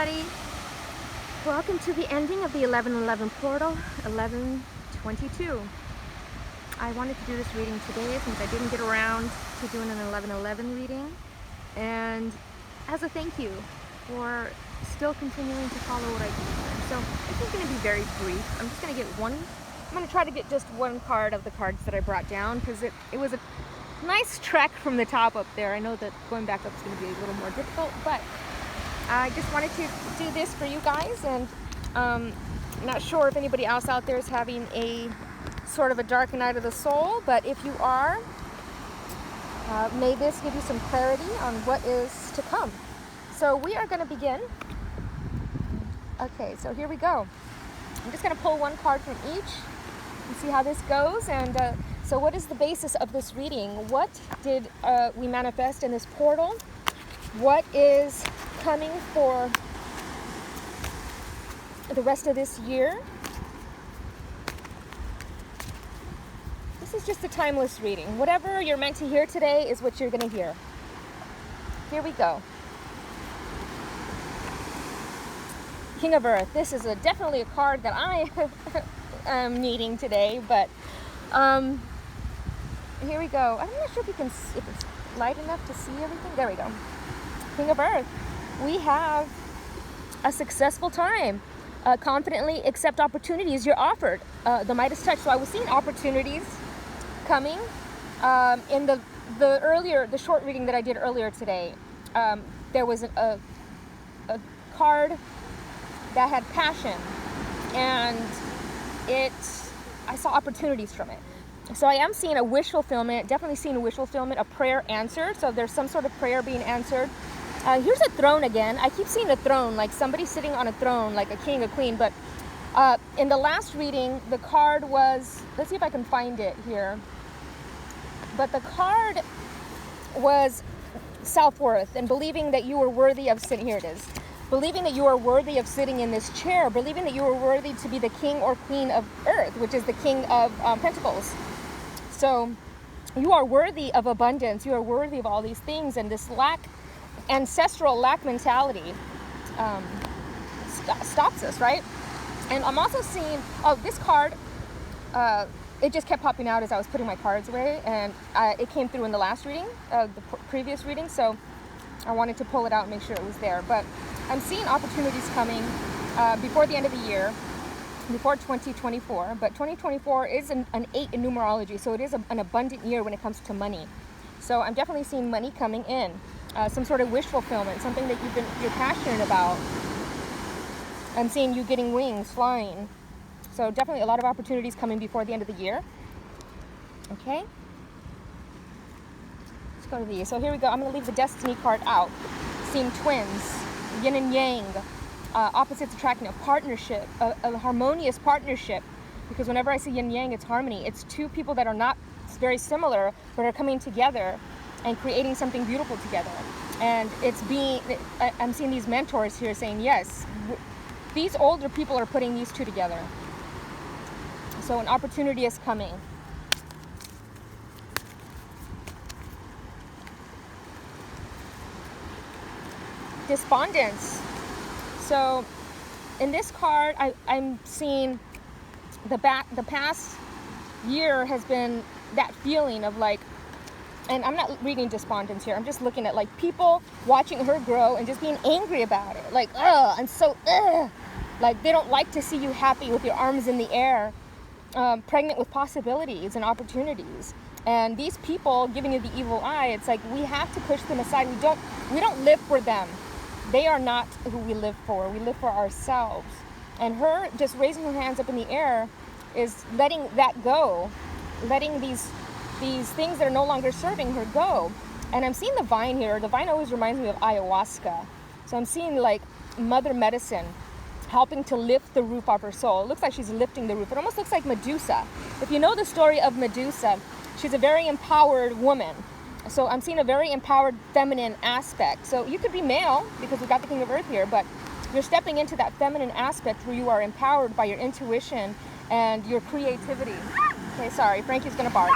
everybody. Welcome to the ending of the 11/11 portal, 11/22. I wanted to do this reading today since I didn't get around to doing an 11/11 reading, and as a thank you for still continuing to follow what I do here. So this is going to be very brief. I'm just going to get one. I'm going to try to get just one card of the cards that I brought down because it was a nice trek from the top up there. I know that going back up is going to be a little more difficult, but I just wanted to do this for you guys, and I'm not sure if anybody else out there is having a sort of a dark night of the soul, but if you are, may this give you some clarity on what is to come. So we are going to begin. Okay, so here we go. I'm just going to pull one card from each and see how this goes. And so what is the basis of this reading? What did we manifest in this portal? What is coming for the rest of this year? This is just a timeless reading. Whatever you're meant to hear today is what you're going to hear. Here we go. King of Earth. This is definitely a card that I am needing today, but here we go. I'm not sure if it's light enough to see everything. There we go. King of Earth. We have a successful time. Confidently accept opportunities you're offered. The Midas touch. So I was seeing opportunities coming in the short reading that I did earlier today. There was a card that had passion, and I saw opportunities from it. So I am seeing a wish fulfillment, definitely seeing a wish fulfillment, a prayer answered. So there's some sort of prayer being answered. Here's a throne again. I keep seeing a throne, like somebody sitting on a throne, like a king, a queen. But in the last reading, the card was, let's see if I can find it here. But the card was self-worth and believing that you were worthy of sitting, here it is. Believing that you are worthy of sitting in this chair, believing that you are worthy to be the king or queen of earth, which is the king of pentacles. So you are worthy of abundance. You are worthy of all these things, and this ancestral lack mentality stops us, right? And I'm also seeing, this card, it just kept popping out as I was putting my cards away, and it came through in the last reading, the previous reading, so I wanted to pull it out and make sure it was there. But I'm seeing opportunities coming before the end of the year, before 2024, but 2024 is an 8 in numerology, so it is an abundant year when it comes to money. So I'm definitely seeing money coming in, some sort of wish fulfillment, something that you're passionate about. I'm seeing you getting wings, flying. So definitely a lot of opportunities coming before the end of the year. Okay. Let's go to these. So here we go. I'm going to leave the Destiny card out. Seeing twins, yin and yang, opposites attracting, a partnership, a harmonious partnership. Because whenever I see yin and yang, it's harmony. It's two people that are not very similar, but are coming together and creating something beautiful together. And I'm seeing these mentors here saying, yes, these older people are putting these two together. So an opportunity is coming. Despondence. So in this card, I'm seeing the past year has been that feeling of like, and I'm not reading despondence here, I'm just looking at like people watching her grow and just being angry about it. Like, I'm so, like they don't like to see you happy with your arms in the air, pregnant with possibilities and opportunities. And these people giving you the evil eye, it's like we have to push them aside. We don't live for them. They are not who we live for. We live for ourselves. And her just raising her hands up in the air is letting that go, letting these things that are no longer serving her go. And I'm seeing the vine here. The vine always reminds me of ayahuasca. So I'm seeing like mother medicine helping to lift the roof of her soul. It looks like she's lifting the roof. It almost looks like Medusa. If you know the story of Medusa, she's a very empowered woman. So I'm seeing a very empowered feminine aspect. So you could be male because we got the King of Earth here, but you're stepping into that feminine aspect where you are empowered by your intuition and your creativity. Okay, sorry, Frankie's gonna bark.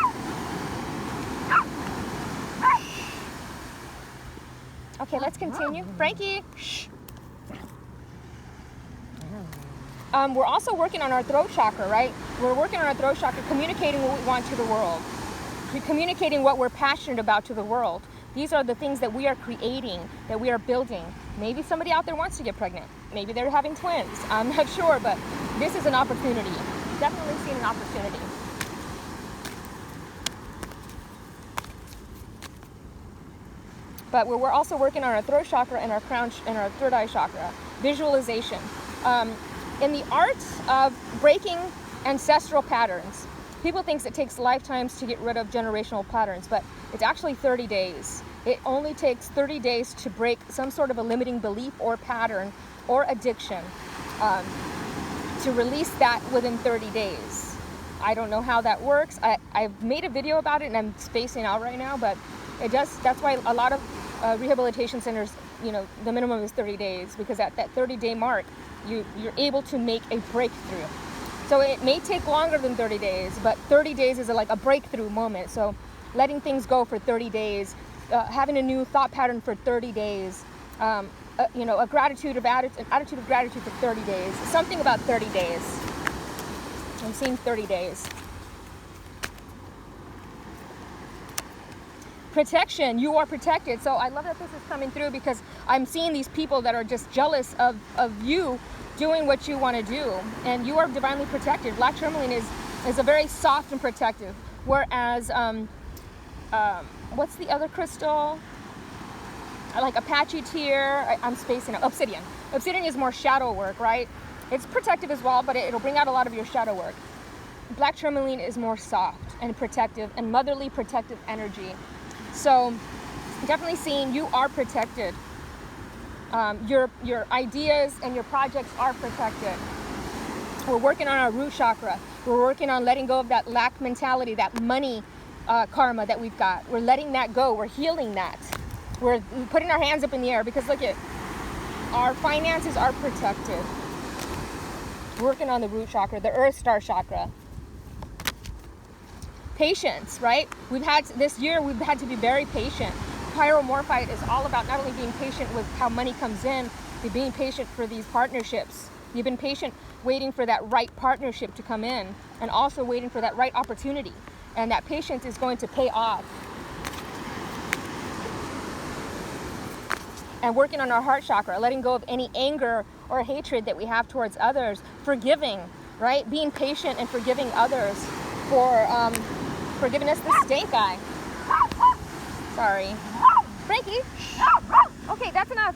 Okay, let's continue. Frankie, shh. We're also working on our throat chakra, right? We're working on our throat chakra, communicating what we want to the world, communicating what we're passionate about to the world. These are the things that we are creating, that we are building. Maybe somebody out there wants to get pregnant. Maybe they're having twins. I'm not sure, but this is an opportunity. Definitely seeing an opportunity. But we're also working on our throat chakra and our crown and our third eye chakra. Visualization. In the art of breaking ancestral patterns, people think it takes lifetimes to get rid of generational patterns, but it's actually 30 days. It only takes 30 days to break some sort of a limiting belief or pattern or addiction, to release that within 30 days. I don't know how that works. I've made a video about it and I'm spacing out right now, but it does. That's why a lot of rehabilitation centers, the minimum is 30 days, because at that 30-day mark, you're able to make a breakthrough. So it may take longer than 30 days, but 30 days is like a breakthrough moment. So letting things go for 30 days, having a new thought pattern for 30 days, an attitude of gratitude for 30 days, something about 30 days. I'm seeing 30 days. Protection, you are protected. So I love that this is coming through, because I'm seeing these people that are just jealous of you doing what you want to do, and you are divinely protected. Black tourmaline is a very soft and protective, whereas what's the other crystal? I like Apache tear. I'm spacing out. Obsidian. Obsidian is more shadow work, right? It's protective as well, but it'll bring out a lot of your shadow work. Black tourmaline is more soft and protective and motherly protective energy. So definitely seeing you are protected. Your ideas and your projects are protected. We're working on our root chakra. We're working on letting go of that lack mentality, that money karma that we've got. We're letting that go. We're healing that. We're putting our hands up in the air, because look at, our finances are protected. Working on the root chakra, the earth star chakra. Patience, right? This year we've had to be very patient. Pyromorphite is all about not only being patient with how money comes in, but being patient for these partnerships. You've been patient waiting for that right partnership to come in, and also waiting for that right opportunity. And that patience is going to pay off. And working on our heart chakra, letting go of any anger or hatred that we have towards others, forgiving, right? Being patient and forgiving others for giving us the stink eye. Sorry. Frankie, okay, that's enough.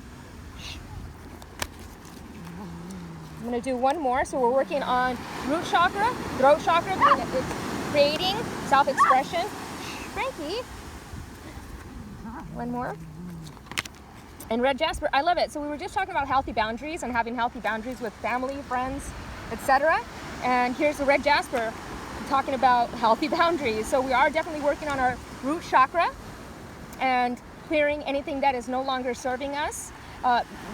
I'm gonna do one more. So we're working on root chakra, throat chakra, it's creating self-expression. Frankie, one more. And red jasper, I love it. So we were just talking about healthy boundaries and having healthy boundaries with family, friends, etc. And here's the red jasper talking about healthy boundaries. So we are definitely working on our root chakra and clearing anything that is no longer serving us,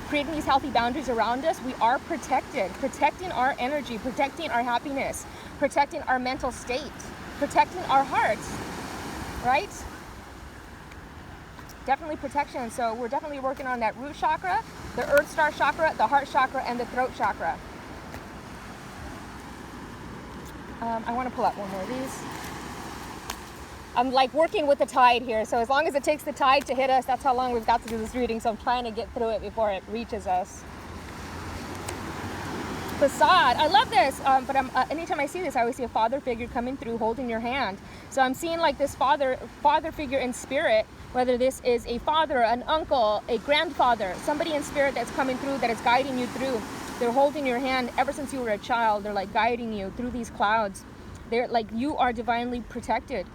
creating these healthy boundaries around us. We are protected, protecting our energy, protecting our happiness, protecting our mental state, protecting our hearts, right? Definitely protection. So we're definitely working on that root chakra, the earth star chakra, the heart chakra, and the throat chakra. I want to pull out one more of these. I'm like working with the tide here, so as long as it takes the tide to hit us, that's how long we've got to do this reading. So I'm trying to get through it before it reaches us. Facade, I love this, but anytime I see this, I always see a father figure coming through holding your hand. So I'm seeing like this father figure in spirit, whether this is a father, an uncle, a grandfather, somebody in spirit that's coming through, that is guiding you through. They're holding your hand ever since you were a child. They're like guiding you through these clouds. They're like, you are divinely protected.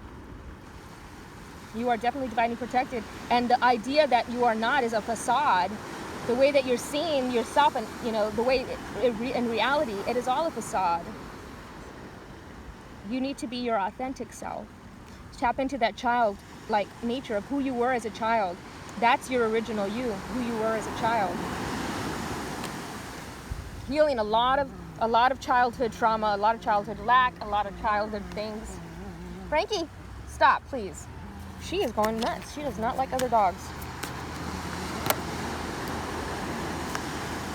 You are definitely divinely protected. And the idea that you are not is a facade. The way that you're seeing yourself, and the way in reality, it is all a facade. You need to be your authentic self. Tap into that child-like nature of who you were as a child. That's your original you, who you were as a child. Healing a lot of childhood trauma, a lot of childhood lack, a lot of childhood things. Frankie, stop, please. She is going nuts. She does not like other dogs.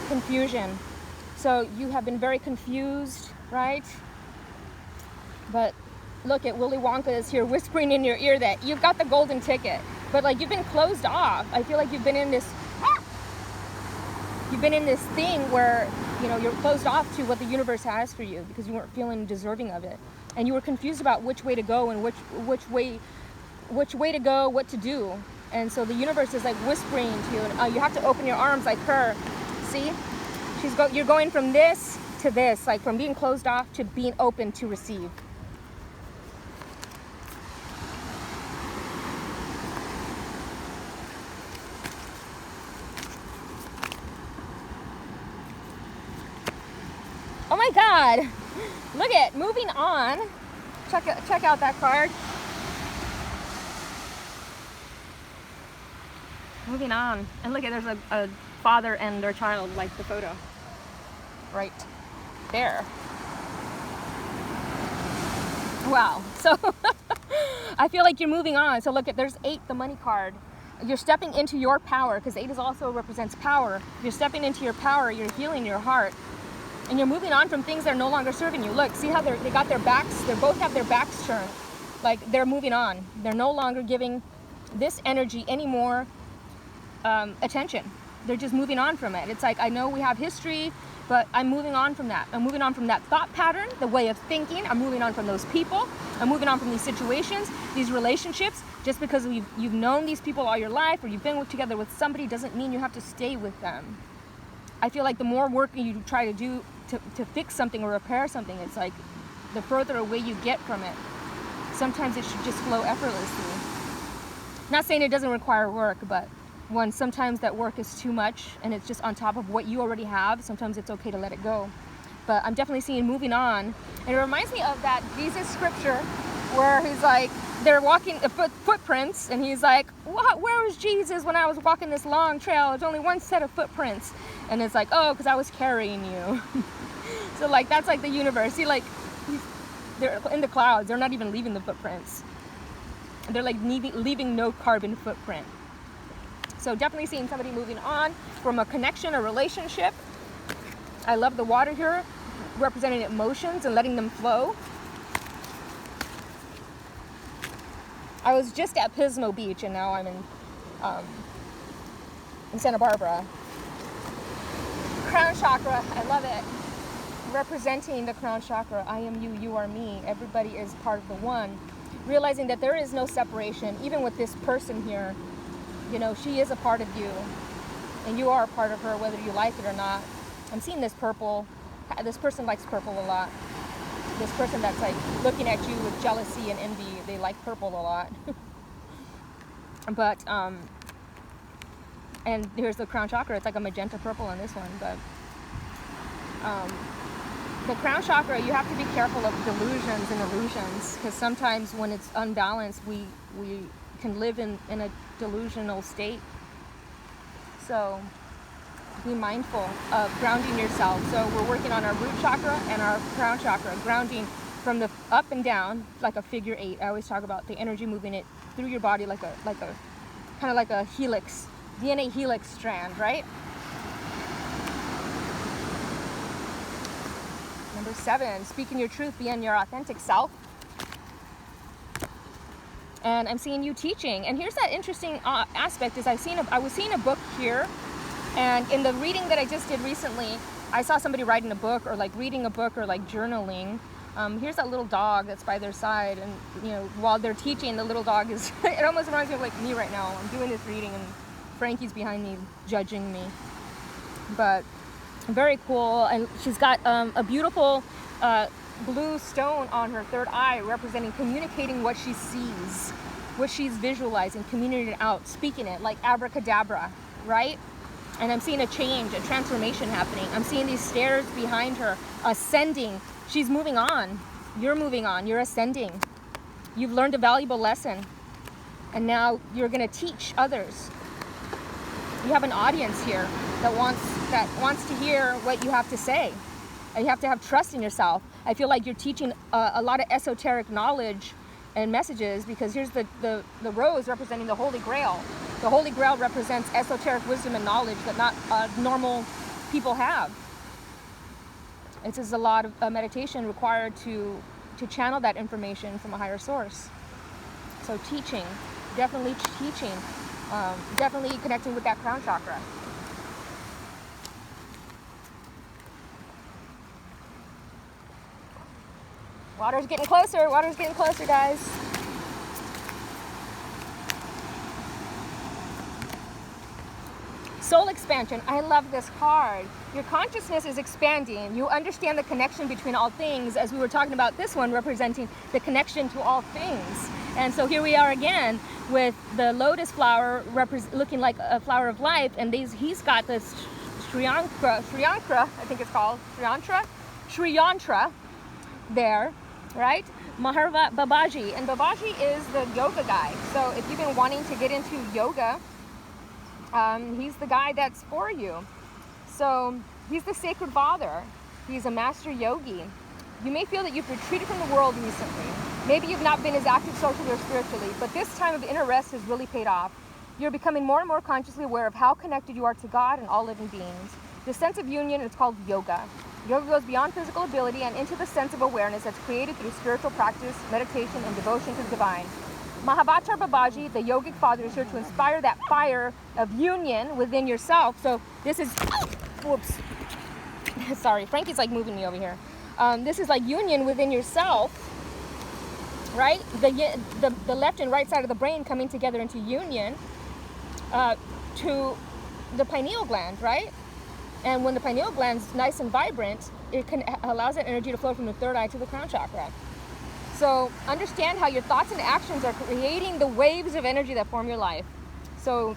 Confusion. So you have been very confused, right? But look at Willy Wonka is here whispering in your ear that you've got the golden ticket. But like, you've been closed off. I feel like you've been in this thing where, you know, you're closed off to what the universe has for you because you weren't feeling deserving of it. And you were confused about which way to go and which way to go, what to do. And so the universe is like whispering to you, and you have to open your arms like her. See? You're going from this to this, like from being closed off to being open to receive. Oh my God, look at, moving on. Check out that card. Moving on, and look at, there's a father and their child, like the photo right there. Wow, so I feel like you're moving on. So look at, there's 8, the money card. You're stepping into your power, because 8 is also represents power. You're stepping into your power, you're healing your heart. And you're moving on from things that are no longer serving you. Look, see how they got their backs, they both have their backs turned. Like, they're moving on. They're no longer giving this energy any more attention. They're just moving on from it. It's like, I know we have history, but I'm moving on from that. I'm moving on from that thought pattern, the way of thinking. I'm moving on from those people. I'm moving on from these situations, these relationships. Just because you've known these people all your life, or you've been together with somebody, doesn't mean you have to stay with them. I feel like the more work you try to do to fix something or repair something, it's like the further away you get from it. Sometimes it should just flow effortlessly. Not saying it doesn't require work, but sometimes that work is too much and it's just on top of what you already have. Sometimes it's okay to let it go. But I'm definitely seeing moving on. And it reminds me of that Jesus scripture where he's like, they're walking footprints, and he's like, where was Jesus when I was walking this long trail? There's only one set of footprints. And it's like, oh, because I was carrying you. So like, that's like the universe. See, like, they're in the clouds. They're not even leaving the footprints. They're like leaving no carbon footprint. So definitely seeing somebody moving on from a connection or relationship. I love the water here, representing emotions and letting them flow. I was just at Pismo Beach, and now I'm in Santa Barbara. Crown chakra, I love it. Representing the crown chakra, I am you, you are me. Everybody is part of the one. Realizing that there is no separation, even with this person here. You know, she is a part of you, and you are a part of her, whether you like it or not. I'm seeing this purple. This person likes purple a lot. This person that's like looking at you with jealousy and envy, they like purple a lot. But and here's the crown chakra. It's like a magenta purple on this one. But the crown chakra, you have to be careful of delusions and illusions, because sometimes when it's unbalanced, we can live in a delusional state. So be mindful of grounding yourself. So we're working on our root chakra and our crown chakra, grounding from the up and down like a figure 8. I always talk about the energy moving it through your body like a kind of like a helix, DNA helix strand, right? Number 7, speaking your truth, being your authentic self. And I'm seeing you teaching. And here's that interesting aspect is I was seeing a book here. And in the reading that I just did recently, I saw somebody writing a book or like reading a book or like journaling. Here's that little dog that's by their side, and you know, while they're teaching, the little dog is, it almost reminds me of like me right now. I'm doing this reading and Frankie's behind me judging me. But very cool. And she's got a beautiful blue stone on her third eye, representing communicating what she sees, what she's visualizing, communicating it out, speaking it like abracadabra, right? And I'm seeing a change, a transformation happening. I'm seeing these stairs behind her, ascending. She's moving on. You're moving on. You're ascending. You've learned a valuable lesson. And now you're going to teach others. You have an audience here that wants to hear what you have to say. And you have to have trust in yourself. I feel like you're teaching a lot of esoteric knowledge and messages, because here's the rose representing the Holy Grail. The Holy Grail represents esoteric wisdom and knowledge that not normal people have. It's just a lot of meditation required to channel that information from a higher source. So teaching, definitely teaching, definitely connecting with that crown chakra. Water's getting closer, guys. Soul expansion. I love this card. Your consciousness is expanding. You understand the connection between all things, as we were talking about this one representing the connection to all things. And so here we are again with the lotus flower looking like a flower of life, and he's got this Shriyantra, I think it's called, Shriyantra there, right? Maharva Babaji, and Babaji is the yoga guy. So if you've been wanting to get into yoga, he's the guy that's for you. So he's the sacred father. He's a master yogi. You may feel that you've retreated from the world recently. Maybe you've not been as active socially or spiritually, but this time of inner rest has really paid off. You're becoming more and more consciously aware of how connected you are to God and all living beings. The sense of union is called yoga. Yoga goes beyond physical ability and into the sense of awareness that's created through spiritual practice, meditation, and devotion to the divine. Mahavatar Babaji, the yogic father, is here to inspire that fire of union within yourself. So this is, whoops, sorry, Frankie's like moving me over here. This is like union within yourself, right? The left and right side of the brain coming together into union to the pineal gland, right? And when the pineal gland's nice and vibrant, it allows that energy to flow from the third eye to the crown chakra. So understand how your thoughts and actions are creating the waves of energy that form your life. So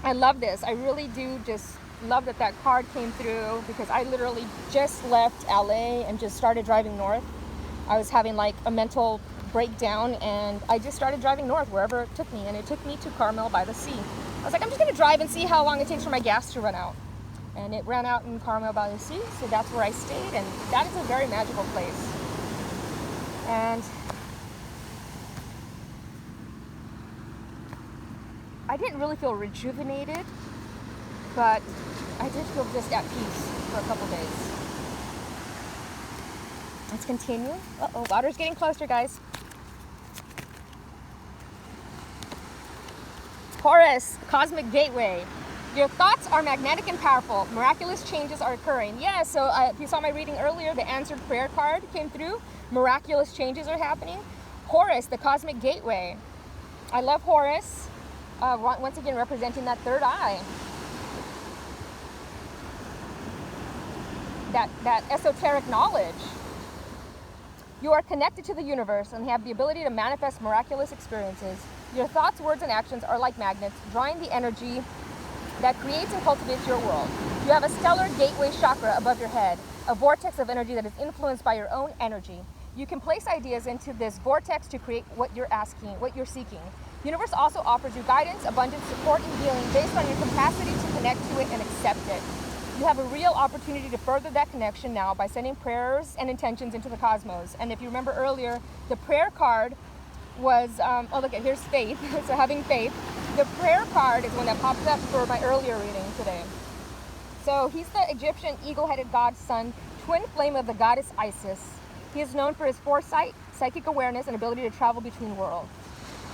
I love this. I really do just love that card came through, because I literally just left LA and just started driving north. I was having like a mental breakdown, and I just started driving north wherever it took me, and it took me to Carmel by the sea. I was like, I'm just gonna drive and see how long it takes for my gas to run out. And it ran out in Carmel by the sea, so that's where I stayed, and that is a very magical place. And I didn't really feel rejuvenated, but I did feel just at peace for a couple days. Let's continue. Uh-oh, water's getting closer, guys. Taurus, cosmic gateway. Your thoughts are magnetic and powerful. Miraculous changes are occurring. Yeah, so if you saw my reading earlier, the answered prayer card came through. Miraculous changes are happening. Horus, the cosmic gateway. I love Horus. Once again, representing that third eye. That esoteric knowledge. You are connected to the universe and have the ability to manifest miraculous experiences. Your thoughts, words, and actions are like magnets, drawing the energy that creates and cultivates your world. You have a stellar gateway chakra above your head, a vortex of energy that is influenced by your own energy. You can place ideas into this vortex to create what you're seeking. Universe also offers you guidance, abundance, support, and healing based on your capacity to connect to it and accept it. You have a real opportunity to further that connection now by sending prayers and intentions into the cosmos. And if you remember earlier, the prayer card was, oh look, here's faith, so having faith. The prayer card is one that pops up for my earlier reading today. So he's the Egyptian eagle-headed god's son, twin flame of the goddess Isis. He is known for his foresight, psychic awareness, and ability to travel between worlds.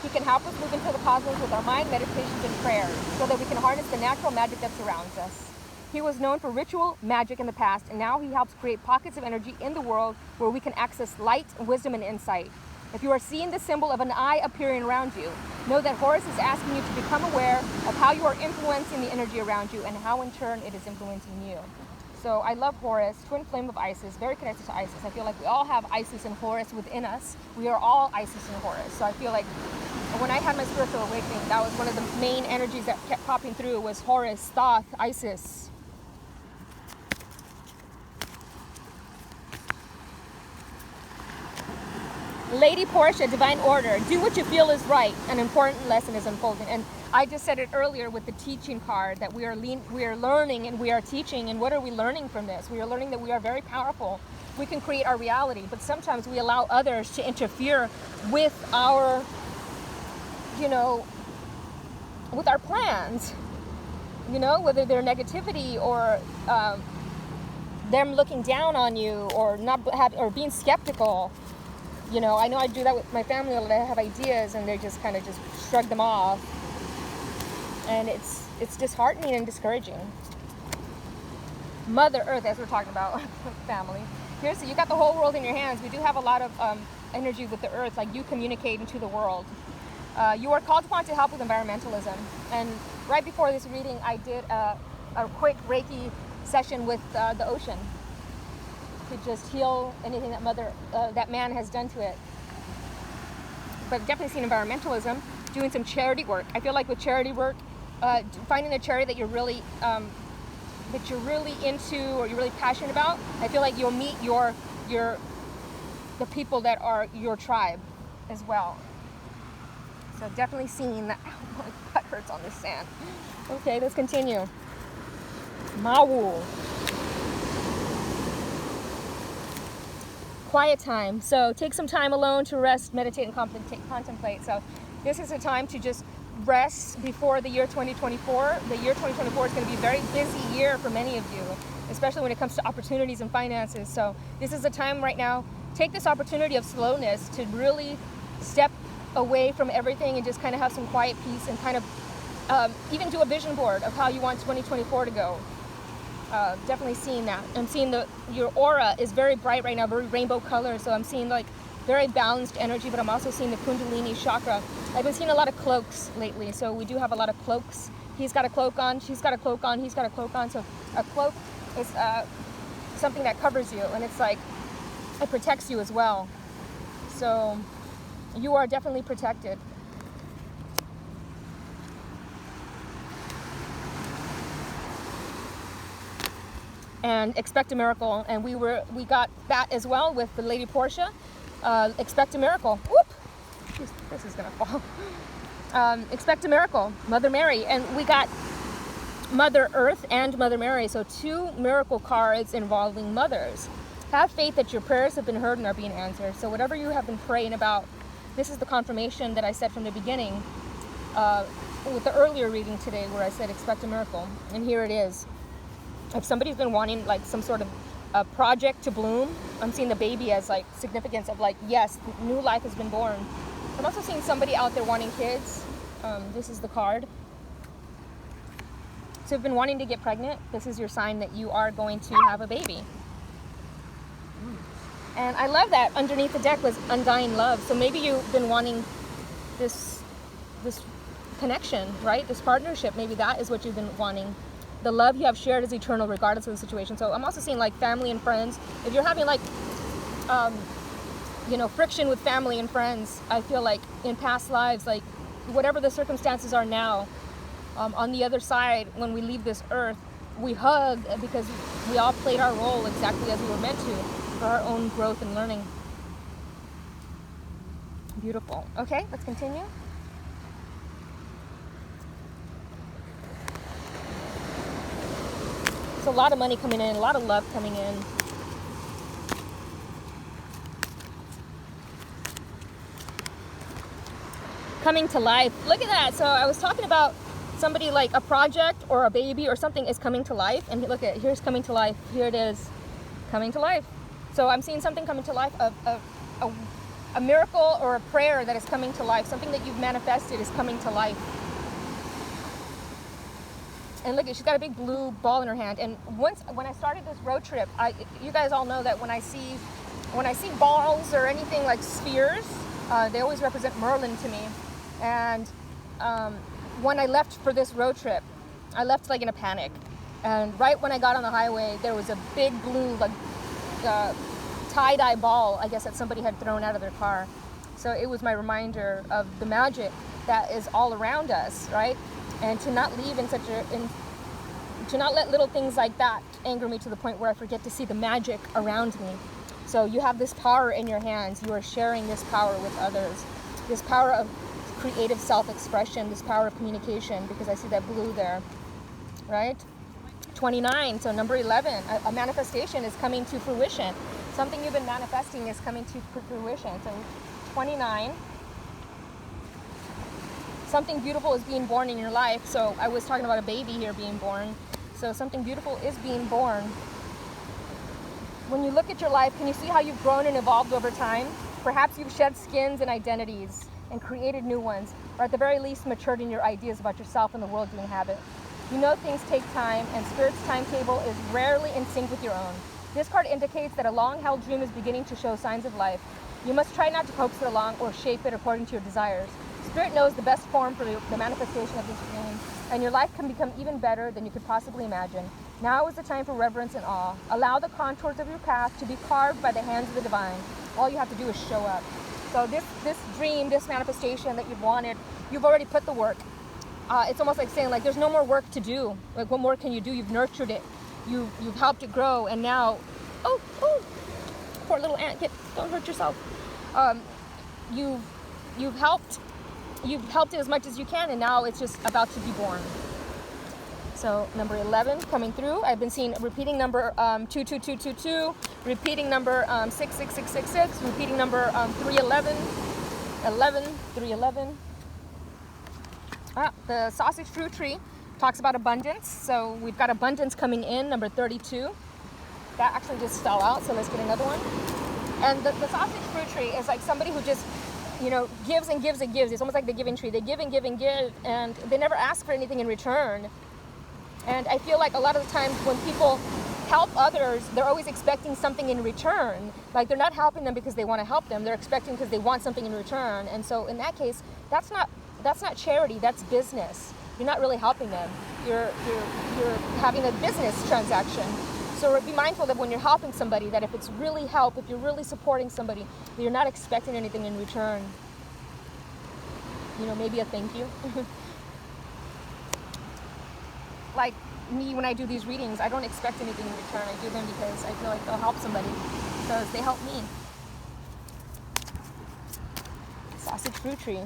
He can help us move into the cosmos with our mind, meditations, and prayers so that we can harness the natural magic that surrounds us. He was known for ritual magic in the past, and now he helps create pockets of energy in the world where we can access light, wisdom, and insight. If you are seeing the symbol of an eye appearing around you, know that Horus is asking you to become aware of how you are influencing the energy around you and how in turn it is influencing you. So I love Horus, twin flame of Isis, very connected to Isis. I feel like we all have Isis and Horus within us. We are all Isis and Horus. So I feel like when I had my spiritual awakening, that was one of the main energies that kept popping through was Horus, Thoth, Isis. Lady Portia, divine order. Do what you feel is right. An important lesson is unfolding. And I just said it earlier with the teaching card that we are learning and we are teaching. And what are we learning from this? We are learning that we are very powerful. We can create our reality, but sometimes we allow others to interfere with our, with our plans. Whether they're negativity or them looking down on you or not or being skeptical. You know, I know I do that with my family. I have ideas and they just kind of just shrug them off, and it's disheartening and discouraging. Mother Earth, as we're talking about family. You got the whole world in your hands. We do have a lot of energy with the earth, like you communicating to the world. You are called upon to help with environmentalism. And right before this reading, I did a quick Reiki session with the ocean to just heal anything that man has done to it. But I've definitely seen environmentalism, doing some charity work. I feel like with charity work, finding a charity that you're really into or you're really passionate about, I feel like you'll meet the people that are your tribe as well. So definitely seeing that. Oh, my butt hurts on this sand. Okay, let's continue. Mawu. Quiet time. So take some time alone to rest, meditate, and contemplate. So this is a time to just rest before the year 2024. The year 2024 is going to be a very busy year for many of you, especially when it comes to opportunities and finances. So this is a time right now. Take this opportunity of slowness to really step away from everything and just kind of have some quiet peace and kind of even do a vision board of how you want 2024 to go. Definitely seeing that. I'm seeing your aura is very bright right now, very rainbow color. So I'm seeing like very balanced energy, but I'm also seeing the Kundalini chakra. I've been seeing a lot of cloaks lately. So we do have a lot of cloaks. He's got a cloak on, she's got a cloak on, he's got a cloak on. So a cloak is something that covers you, and it's like, it protects you as well. So you are definitely protected. And expect a miracle. And we got that as well with the Lady Portia. Expect a miracle. Whoop! Jeez, this is gonna fall. Expect a miracle. Mother Mary. And we got Mother Earth and Mother Mary. So 2 miracle cards involving mothers. Have faith that your prayers have been heard and are being answered. So whatever you have been praying about, this is the confirmation that I said from the beginning with the earlier reading today where I said expect a miracle. And here it is. If somebody's been wanting like some sort of a project to bloom, I'm seeing the baby as like significance of like, yes, new life has been born. I'm also seeing somebody out there wanting kids. This is the card. So if you've been wanting to get pregnant, this is your sign that you are going to have a baby. And I love that underneath the deck was undying love. So maybe you've been wanting this connection, right? This partnership. Maybe that is what you've been wanting. The love you have shared is eternal regardless of the situation. So I'm also seeing like family and friends. If you're having like, friction with family and friends, I feel like in past lives, like whatever the circumstances are now, on the other side, when we leave this earth, we hug because we all played our role exactly as we were meant to for our own growth and learning. Beautiful. Okay, let's continue. There's a lot of money coming in, a lot of love coming in. Coming to life. Look at that. So I was talking about somebody like a project or a baby or something is coming to life. And look at, here's coming to life. Here it is, coming to life. So I'm seeing something coming to life, a miracle or a prayer that is coming to life. Something that you've manifested is coming to life. And look, she's got a big blue ball in her hand. And when I started this road trip, you guys all know that when I see balls or anything like spheres, they always represent Merlin to me. And when I left for this road trip, I left like in a panic. And right when I got on the highway, there was a big blue like tie-dye ball, I guess, that somebody had thrown out of their car. So it was my reminder of the magic that is all around us, right? And to not leave to not let little things like that anger me to the point where I forget to see the magic around me. So you have this power in your hands. You are sharing this power with others. This power of creative self-expression, this power of communication, because I see that blue there, right? 29, so number 11, a manifestation is coming to fruition. Something you've been manifesting is coming to fruition. So 29. Something beautiful is being born in your life. So I was talking about a baby here being born. So something beautiful is being born. When you look at your life, can you see how you've grown and evolved over time? Perhaps you've shed skins and identities and created new ones, or at the very least matured in your ideas about yourself and the world you inhabit. You know things take time, and Spirit's timetable is rarely in sync with your own. This card indicates that a long-held dream is beginning to show signs of life. You must try not to coax it along or shape it according to your desires. Spirit knows the best form for the manifestation of this dream, and your life can become even better than you could possibly imagine. Now is the time for reverence and awe. Allow the contours of your path to be carved by the hands of the divine. All you have to do is show up. So this dream, this manifestation that you've wanted, you've already put the work. It's almost like saying, like, there's no more work to do. Like, what more can you do? You've nurtured it. You've helped it grow, and now, oh, poor little ant, don't hurt yourself. You've helped it as much as you can, and now it's just about to be born. So number 11 coming through. I've been seeing repeating number 22222, repeating number 66666, repeating number 311, 311. The sausage fruit tree talks about abundance. So we've got abundance coming in, number 32. That actually just fell out, so let's get another one. And the sausage fruit tree is like somebody who just, gives and gives and gives. It's almost like the giving tree. They give and give and give, and they never ask for anything in return. And I feel like a lot of the times when people help others, they're always expecting something in return. Like, they're not helping them because they want to help them. They're expecting because they want something in return. And so in that case, that's not charity. That's business. You're not really helping them. You're having a business transaction. So be mindful that when you're helping somebody, that if it's really help, if you're really supporting somebody, that you're not expecting anything in return. Maybe a thank you. Like me, when I do these readings, I don't expect anything in return. I do them because I feel like they'll help somebody, because they help me. Sausage fruit tree.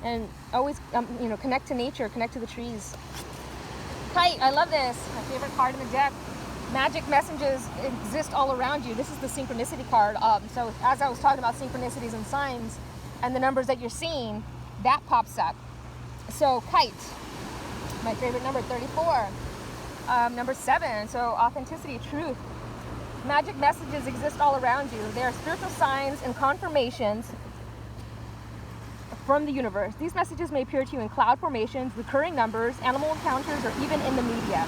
And always, connect to nature, connect to the trees. Kite, I love this. My favorite card in the deck. Magic messages exist all around you. This is the synchronicity card. So as I was talking about synchronicities and signs and the numbers that you're seeing, that pops up. So kite. My favorite number, 34. Number 7, so authenticity, truth. Magic messages exist all around you. They are spiritual signs and confirmations from the universe. These messages may appear to you in cloud formations, recurring numbers, animal encounters, or even in the media.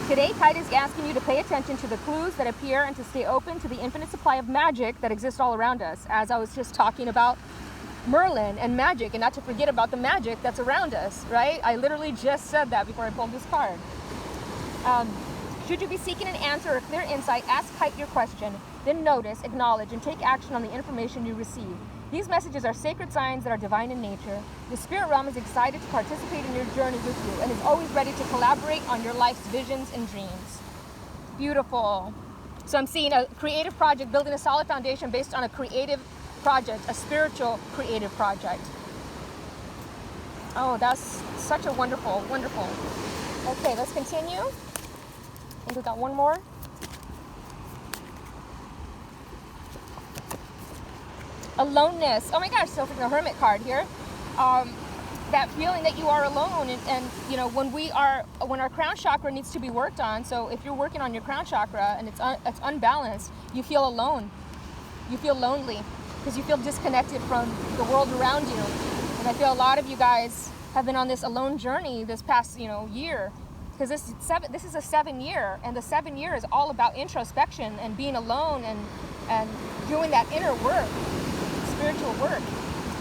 Today, Kite is asking you to pay attention to the clues that appear and to stay open to the infinite supply of magic that exists all around us. As I was just talking about Merlin and magic, and not to forget about the magic that's around us, right? I literally just said that before I pulled this card. Should you be seeking an answer or clear insight, ask Kite your question, then notice, acknowledge, and take action on the information you receive. These messages are sacred signs that are divine in nature. The spirit realm is excited to participate in your journey with you and is always ready to collaborate on your life's visions and dreams. Beautiful. So I'm seeing a creative project, building a solid foundation based on a creative project, a spiritual creative project. Oh, that's such a wonderful. Okay, let's continue. I think we got one more. Aloneness. Oh my gosh, so the Hermit card here. That feeling that you are alone, and when our crown chakra needs to be worked on. So if you're working on your crown chakra and it's unbalanced, you feel alone. You feel lonely because you feel disconnected from the world around you. And I feel a lot of you guys have been on this alone journey this past year, because this is a 7 year, and the 7 year is all about introspection and being alone and doing that inner work, spiritual work.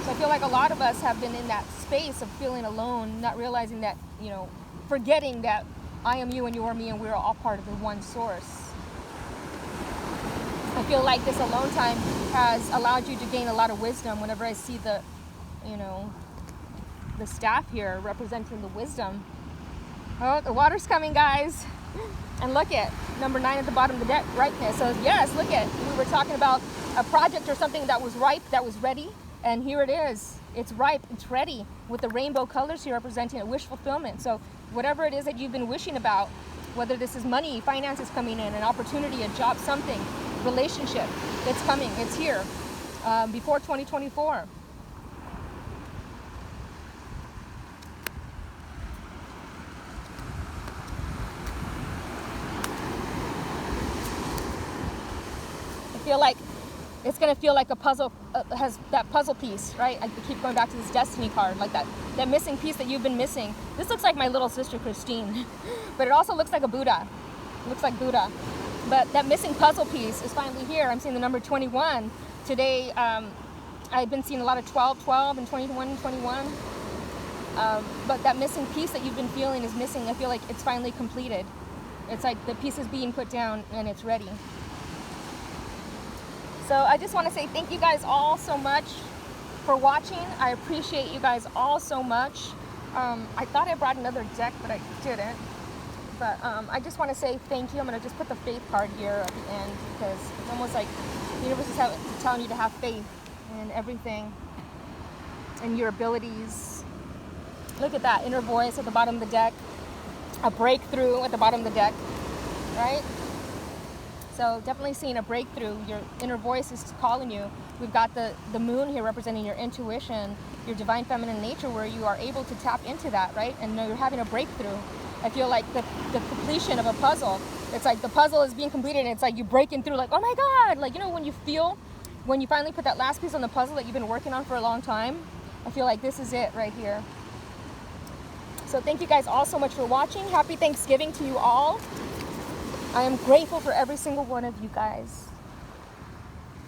So I feel like a lot of us have been in that space of feeling alone, not realizing that, forgetting that I am you and you are me and we're all part of the one source. I feel like this alone time has allowed you to gain a lot of wisdom. Whenever I see the staff here representing the wisdom. Oh, the water's coming, guys. And look at number 9 at the bottom of the deck, ripeness. So yes, look at, we were talking about a project or something that was ripe, that was ready. And here it is. It's ripe, it's ready, with the rainbow colors here representing a wish fulfillment. So whatever it is that you've been wishing about, whether this is money, finances coming in, an opportunity, a job, something, relationship, it's coming, it's here, before 2024. feel like it's gonna feel like a puzzle, has that puzzle piece, right? I keep going back to this destiny card, like that missing piece that you've been missing. This looks like my little sister Christine, but it also looks like a Buddha. It looks like Buddha. But that missing puzzle piece is finally here. I'm seeing the number 21. Today, I've been seeing a lot of 12, 12, and 21, 21. But that missing piece that you've been feeling is missing. I feel like it's finally completed. It's like the piece is being put down and it's ready. So I just want to say thank you guys all so much for watching. I appreciate you guys all so much. I thought I brought another deck, but I didn't. But I just want to say thank you. I'm going to just put the faith card here at the end because it's almost like the universe is telling you to have faith in everything and your abilities. Look at that inner voice at the bottom of the deck. A breakthrough at the bottom of the deck, right? So definitely seeing a breakthrough. Your inner voice is calling you. We've got the moon here representing your intuition, your divine feminine nature, where you are able to tap into that, right? And you're having a breakthrough. I feel like the completion of a puzzle. It's like the puzzle is being completed and it's like you breaking through, like, oh my God. Like, you know, when you finally put that last piece on the puzzle that you've been working on for a long time, I feel like this is it right here. So thank you guys all so much for watching. Happy Thanksgiving to you all. I am grateful for every single one of you guys.